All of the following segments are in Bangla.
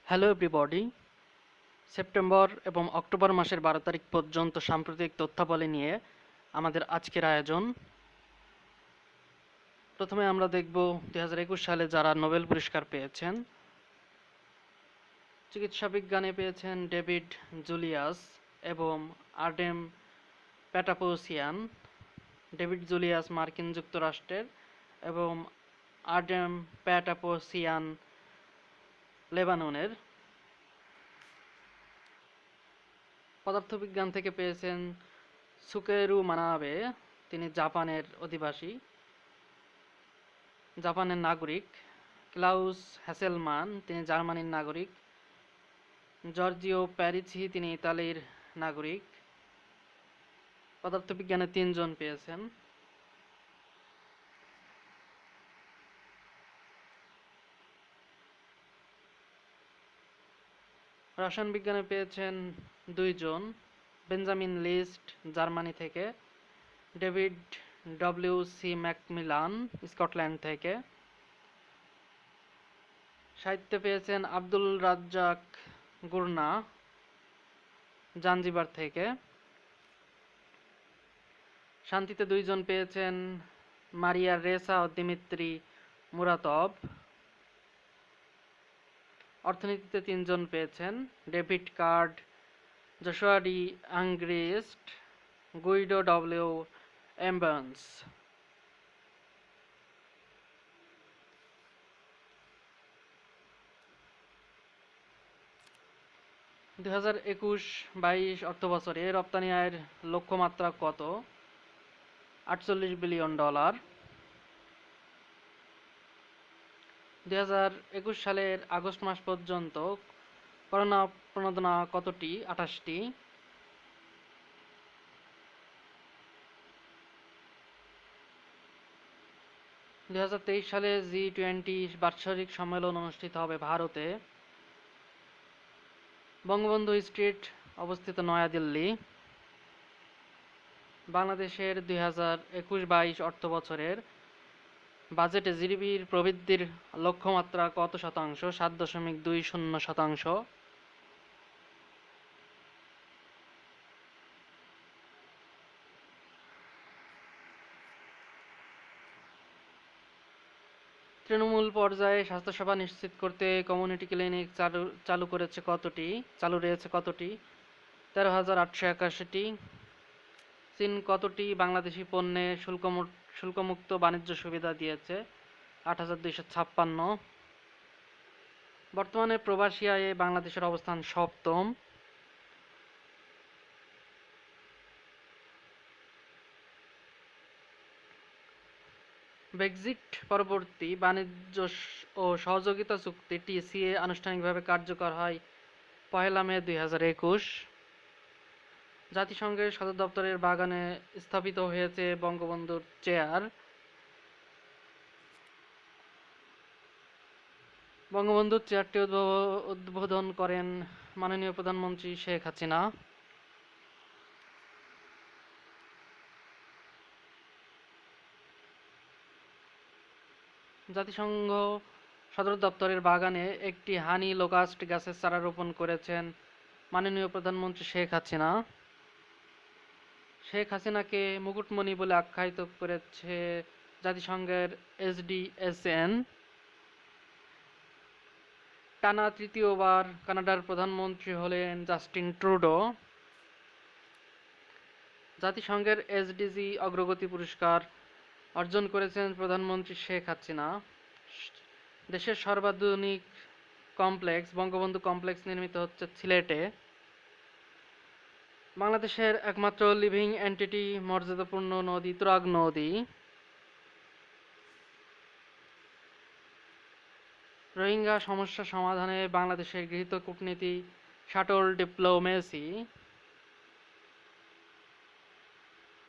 Hello everybody. সেপ্টেম্বর এবং অক্টোবর মাসের 12 তারিখ পর্যন্ত সাম্প্রতিক তথ্যাবলী নিয়ে আমাদের আজকের আয়োজন। প্রথমে আমরা দেখব 2021 সালে যারা নোবেল পুরস্কার পেয়েছেন। চিকিৎসা বিজ্ঞানে পেয়েছেন ডেভিড জুলিয়াস এবং আর্ডেম প্যাটাপোসিয়ান। ডেভিড জুলিয়াস মার্কিন যুক্তরাষ্ট্রের এবং আর্ডেম প্যাটাপোসিয়ান লেবাননের। পদার্থবিজ্ঞান থেকে পেয়েছেন সুকেরু মানাবে, তিনি জাপানের অধিবাসী, জাপানের নাগরিক। ক্লাউস হ্যাসেলমান, তিনি জার্মানির নাগরিক। জর্জিও প্যারিছি, তিনি ইতালির নাগরিক। পদার্থবিজ্ঞানে 3 জন পেয়েছেন। রসায়ন বিজ্ঞানে পেয়েছেন 2 জন, বেঞ্জামিন লিস্ট জার্মানি থেকে, ডেভিড ডব্লিউ.সি. ম্যাকমিলান স্কটল্যান্ড থেকে। সাহিত্যে পেয়েছেন আব্দুল রাজ্জাক গুরনা জাঞ্জিবার থেকে। শান্তিতে 2 জন পেয়েছেন, মারিয়া রেসা ও দিমিত্রি মুরাতভ। অর্থনীতিতে 3 জন পেয়েছেন, David Card, Joshua D Angrist, Guido W Imbens. 2021-22 অর্থবছরে রপ্তানি আয়ের লক্ষ্যমাত্রা কত? $48 বিলিয়ন। 2021 সালের আগস্ট মাস পর্যন্ত করোনা প্রণোদনা কতটি? 28টি। 2023 সালে G20 বার্ষিক সম্মেলন অনুষ্ঠিত হবে ভারতে। বঙ্গবন্ধু স্ট্রিট অবস্থিত নয়াদিল্লি। বাংলাদেশের 2021-22 অর্থবছরের বাজেটে জিডিপির প্রবৃদ্ধির লক্ষ্যমাত্রা কত শতাংশ? 7.20%। তৃণমূল পর্যায়ে স্বাস্থ্যসেবা নিশ্চিত করতে কমিউনিটি ক্লিনিক চালু রয়েছে কতটি? 13,881টি। চীন কতটি বাংলাদেশি পণ্যে শুল্কমুক্ত বাণিজ্য সুবিধা দিয়েছে? 8,256। বর্তমানে প্রবাসী আয়ে বাংলাদেশের অবস্থান 7ম। ব্রেক্সিট পরবর্তী বাণিজ্য ও সহযোগিতা চুক্তি টিসিএ আনুষ্ঠানিকভাবে কার্যকর হয় 1 মে 2021। জাতিসংঘের সদর দপ্তরের বাগানে স্থাপিত হয়েছে বঙ্গবন্ধুর চেয়ার। বঙ্গবন্ধুর চেয়ারটি উদ্বোধন করেন মাননীয় প্রধানমন্ত্রী শেখ হাসিনা। জাতিসংঘ সদর দপ্তরের বাগানে একটি হানি লোকাস্ট গাছের চারা রোপণ করেছেন মাননীয় প্রধানমন্ত্রী শেখ হাসিনা। শেখ হাসিনাকে মুকুটমণি বলে আখ্যায়িত করেছে জাতিসংঘের SDSN। টানা তৃতীয়বার কানাডার প্রধানমন্ত্রী হলেন জাস্টিন ট্রুডো। জাতিসংঘের SDG অগ্রগতি পুরস্কার অর্জন করেছেন প্রধানমন্ত্রী শেখ হাসিনা। দেশের সর্বাধুনিক কমপ্লেক্স বঙ্গবন্ধু কমপ্লেক্স নির্মিত হচ্ছে সিলেটে। বাংলাদেশের একমাত্র লিভিং এন্টিটি মর্যাদাপূর্ণ নদী তুরাগ নদী। রোহিঙ্গা সমস্যা সমাধানে বাংলাদেশের গৃহীত কূটনীতি শাটল ডিপ্লোমেসি।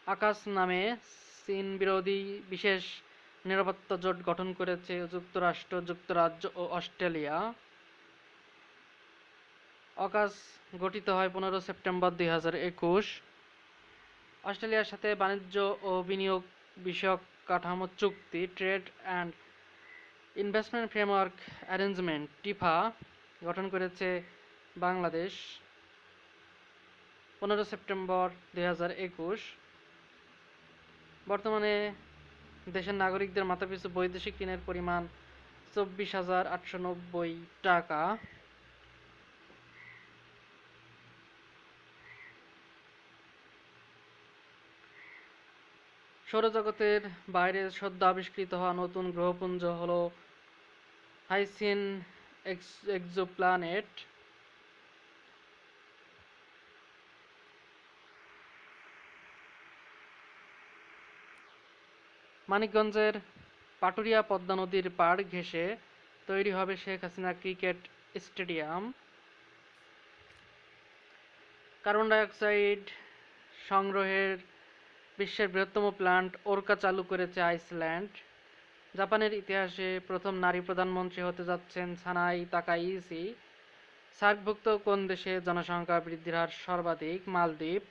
আকাশ নামে চীন বিরোধী বিশেষ নিরাপত্তা জোট গঠন করেছে যুক্তরাষ্ট্র, যুক্তরাজ্য ও অস্ট্রেলিয়া। অকাস গঠিত হয় 15 সেপ্টেম্বর 2021। অস্ট্রেলিয়ার সাথে বাণিজ্য ও বিনিয়োগ বিষয়ক কাঠামো চুক্তি trade and investment framework arrangement Tifa গঠন করেছে বাংলাদেশ 15 সেপ্টেম্বর 2021। বর্তমানে দেশের নাগরিকদের মাথাপিছু বৈদেশিক ঋণের পরিমাণ 24,890 টাকা। সৌরজগতের বাইরে সদ্য আবিষ্কৃত হওয়া নতুন গ্রহপুঞ্জ হল হাইসিন এক্সোপ্ল্যানেট। মানিকগঞ্জের পাটুরিয়া পদ্মা নদীর পাড় ঘেঁষে তৈরি হবে Sheikh Hasina cricket stadium. Carbon dioxide সংগ্রহের বিশ্বের বৃহত্তম প্ল্যান্ট ওরকা চালু করেছে আইসল্যান্ড। জাপানের ইতিহাসে প্রথম নারী প্রধানমন্ত্রী হতে যাচ্ছেন সানাই তাকাইচি। সার্কভুক্ত কোন দেশে জনসংখ্যা বৃদ্ধির হার সর্বাধিক? মালদ্বীপ।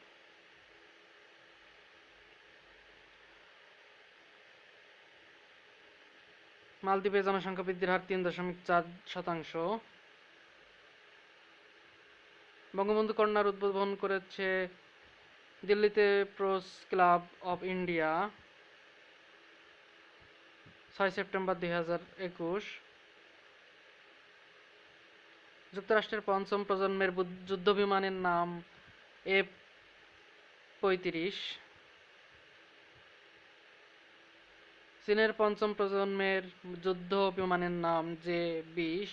মালদ্বীপে জনসংখ্যা বৃদ্ধির হার 3.4%। বঙ্গবন্ধু কন্যার উদ্বোধন করেছে দিল্লিতে press club of India 6 September 2021। যুক্তরাষ্ট্রের পঞ্চম প্রজন্মের যুদ্ধবিমানের নাম F-35। চীনের পঞ্চম প্রজন্মের যুদ্ধ বিমানের নাম J-20।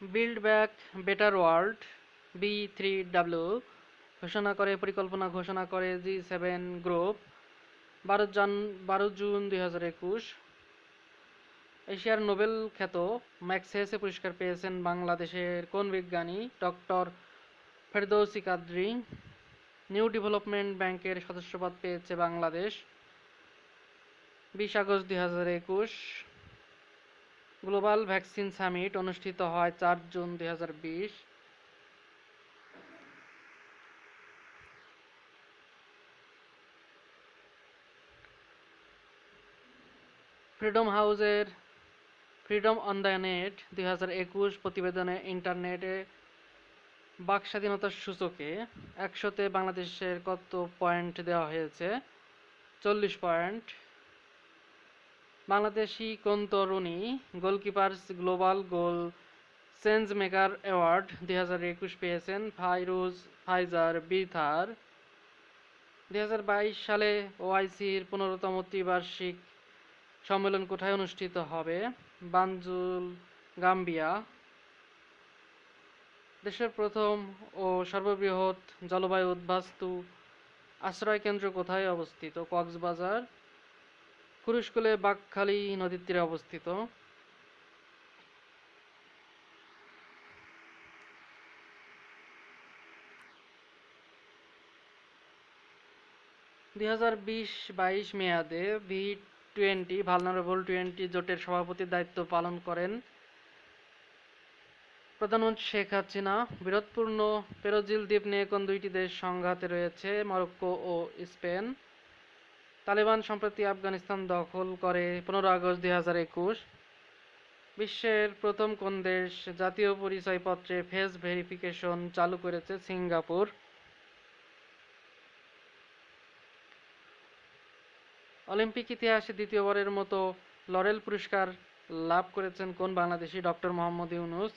Build back better world B3W পরিকল্পনা ঘোষণা করে G7 গ্রুপ 12 জুন 2021। এশিয়ার নোবেল খ্যাত ম্যাগসেসে পুরস্কার পেয়েছেন বাংলাদেশের কোন বিজ্ঞানী? Doctor Ferdousi Quadri. New development ব্যাংকের সদস্যপদ পেয়েছে Bangladesh 20 August 2021। Global vaccine summit অনুষ্ঠিত হয় 4 জুন 2020। ফ্রিডম হাউসের ফ্রিডম অন দ্য নেট 2021 প্রতিবেদনে ইন্টারনেটে বাক স্বাধীনতার সূচকে 100-তে বাংলাদেশের কত পয়েন্ট দেওয়া হয়েছে? 40 পয়েন্ট। বাংলাদেশি কোন তরুণী গোলকিপার্স গ্লোবাল গোল চেঞ্জ মেকার অ্যাওয়ার্ড 2021 পেয়েছেন? ফাইজার বিথার। 2022 সালে ওআইসির 15তম ত্রিবার্ষিক সম্মেলন কোথায় অনুষ্ঠিত হবে? বানজুল গাম্বিয়া। দেশের প্রথম ও সর্ববৃহৎ জলবায়ু উদ্বাস্তু আশ্রয় কেন্দ্র কোথায় অবস্থিত? কক্সবাজার। কুরুশকুলে বাঁকখালী নদীর তীরে অবস্থিত। 2020-22 মেয়াদে V20 ভালনারেবল 20 জোটের সভাপতির দায়িত্ব পালন করেন প্রধানমন্ত্রী শেখ হাসিনা। বিরোধপূর্ণ পেরোজিল দ্বীপ নিয়ে কোন দুইটি দেশ সংঘাতে রয়েছে? মরক্কো ও স্পেন। তালেবান সম্প্রতি আফগানিস্তান দখল করে 15 আগস্ট 2021। বিশ্বের প্রথম কোন দেশ জাতীয় পরিচয়পত্রে ফেস ভেরিফিকেশন চালু করেছে? সিঙ্গাপুর। অলিম্পিক ইতিহাসে দ্বিতীয়বারের মতো লরেল পুরস্কার লাভ করেছেন কোন বাংলাদেশি? ডক্টর মোহাম্মদ ইউনূস।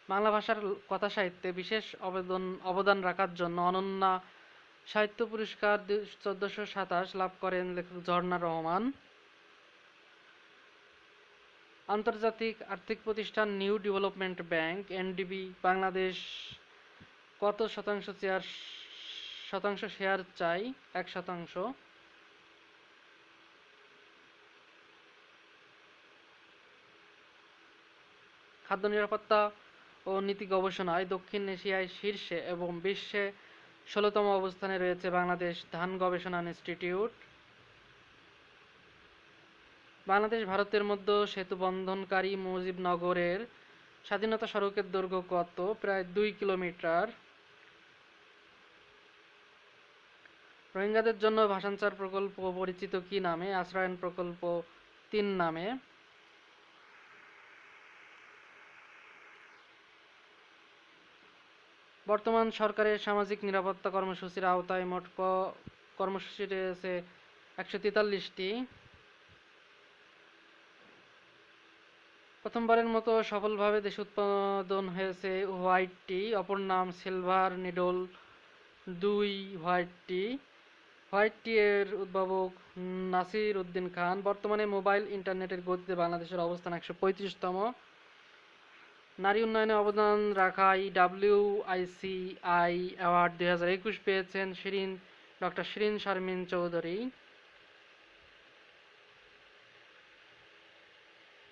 বাংলা ভাষার কথা সাহিত্যে বিশেষ অবদান রাখার জন্য অনন্যা সাহিত্য পুরস্কার 1427 লাভ করেন লেখক ঝর্ণা রহমান। আন্তর্জাতিক আর্থিক প্রতিষ্ঠান new development bank NDB Bangladesh কত শতাংশ শেয়ার চাই? 1%। খাদ্য নিরাপত্তা ও নীতি গবেষণায় দক্ষিণ এশিয়ায় শীর্ষে এবং বিশ্বে 16তম অবস্থানে রয়েছে বাংলাদেশ ধান গবেষণা ইনস্টিটিউট। বাংলাদেশ ভারতের মধ্যে সেতু বন্ধনকারী মুজিবনগরের স্বাধীনতা সড়কের দৈর্ঘ্য কত? প্রায় 2 কিলোমিটার। রোহিঙ্গাদের জন্য ভাষান্তর প্রকল্প পরিচিত কি নামে? আশ্রয়ণ প্রকল্প 3 নামে। বর্তমান সরকারের সামাজিক নিরাপত্তা কর্মসূচির আওতায় মোট কর্মসূচি রয়েছে 143টি। প্রথমবারের মতো সফলভাবে দেশে উৎপাদন হয়েছে হোয়াইট টি, অপর নাম সিলভার নিডল 2 হোয়াইট টি। হোয়াইট টি এর উদ্ভাবক নাসির উদ্দিন খান। বর্তমানে মোবাইল ইন্টারনেটের গতিতে বাংলাদেশের অবস্থান 135তম। নারী উন্নয়নে অবদান রাখায় WICI অ্যাওয়ার্ড 2021 পেয়েছেন ডক্টর শিরিন শারমিন চৌধুরী।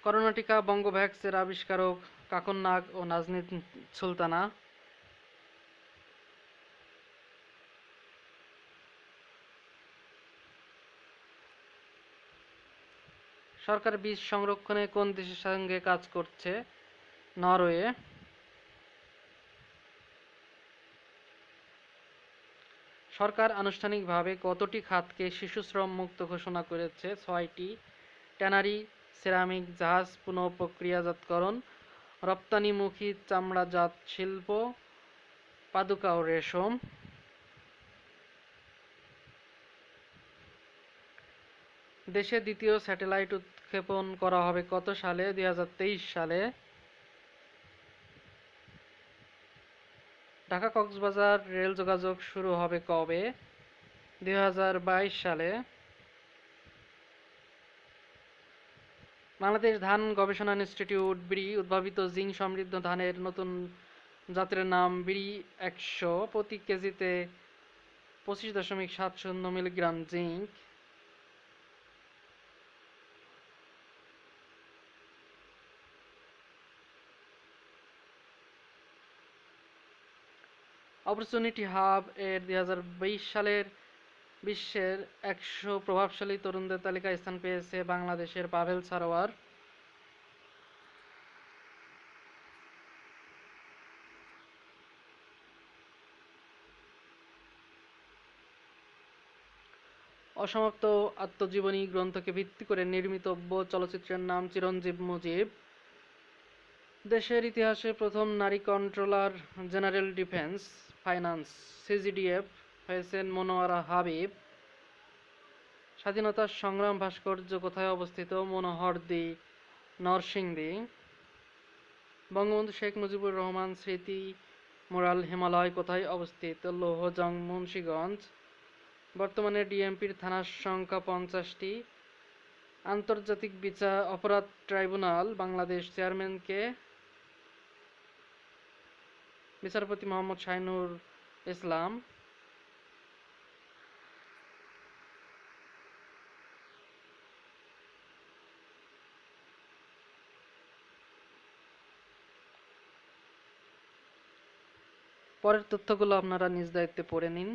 করোনা টিকা বঙ্গভ্যাক্সের আবিষ্কারক কাকন নাগ ও নাজনীন সুলতানা। সরকার বীজ সংরক্ষণে কোন দেশের সঙ্গে কাজ করছে? নরওয়ে। সরকার আনুষ্ঠানিকভাবে কতটি খাতকে শিশু শ্রম মুক্ত ঘোষণা করেছে? 6টি। ট্যানারি, সিরামিক, জাহাজ পুনঃপ্রক্রিয়াজাতকরণ, রপ্তানিমুখী চামড়াজাত শিল্প, পাদুকা ও রেশম। দেশে দ্বিতীয় স্যাটেলাইট উৎক্ষেপণ করা হবে কত সালে? 2023 সালে। ঢাকা কক্সবাজার রেল যোগাযোগ শুরু হবে কবে? 2022 সালে। বাংলাদেশ ধান গবেষণা ইনস্টিটিউট বিডি উদ্ভাবিত জিঙ্ক সমৃদ্ধ ধানের নতুন জাতের নাম বিডি 100, প্রতি কেজিতে 25.70 মিলিগ্রাম জিঙ্ক। অপরচুনিটি হাব এর 2022 সালের বিশ্বের 100 প্রভাবশালী তরুণদের তালিকায় স্থান পেয়েছে বাংলাদেশের পাভেল সারোয়ার। অসমাপ্ত আত্মজীবনী গ্রন্থকে ভিত্তি করে নির্মিত চলচ্চিত্রের নাম চিরঞ্জীব মুজিব। দেশের ইতিহাসে প্রথম নারী controller general defence finance CGDF হয়েছেন মনোয়ারা হাবিব। স্বাধীনতা সংগ্রাম ভাস্কর্য কোথায় অবস্থিত? মনোহরদী, নরসিংদী। বঙ্গবন্ধু শেখ মুজিবুর রহমান স্মৃতি মোরাল হিমালয় কোথায় অবস্থিত? লৌহজং, মুন্সিগঞ্জ। বর্তমানে ডিএমপির থানার সংখ্যা 50টি। আন্তর্জাতিক বিচার অপরাধ ট্রাইব্যুনাল বাংলাদেশ চেয়ারম্যান কে? বিচারপতি মোহাম্মদ শাহিনুর ইসলাম। পরের তথ্যগুলো আপনারা নিজ দায়িত্বে পড়ে নিন।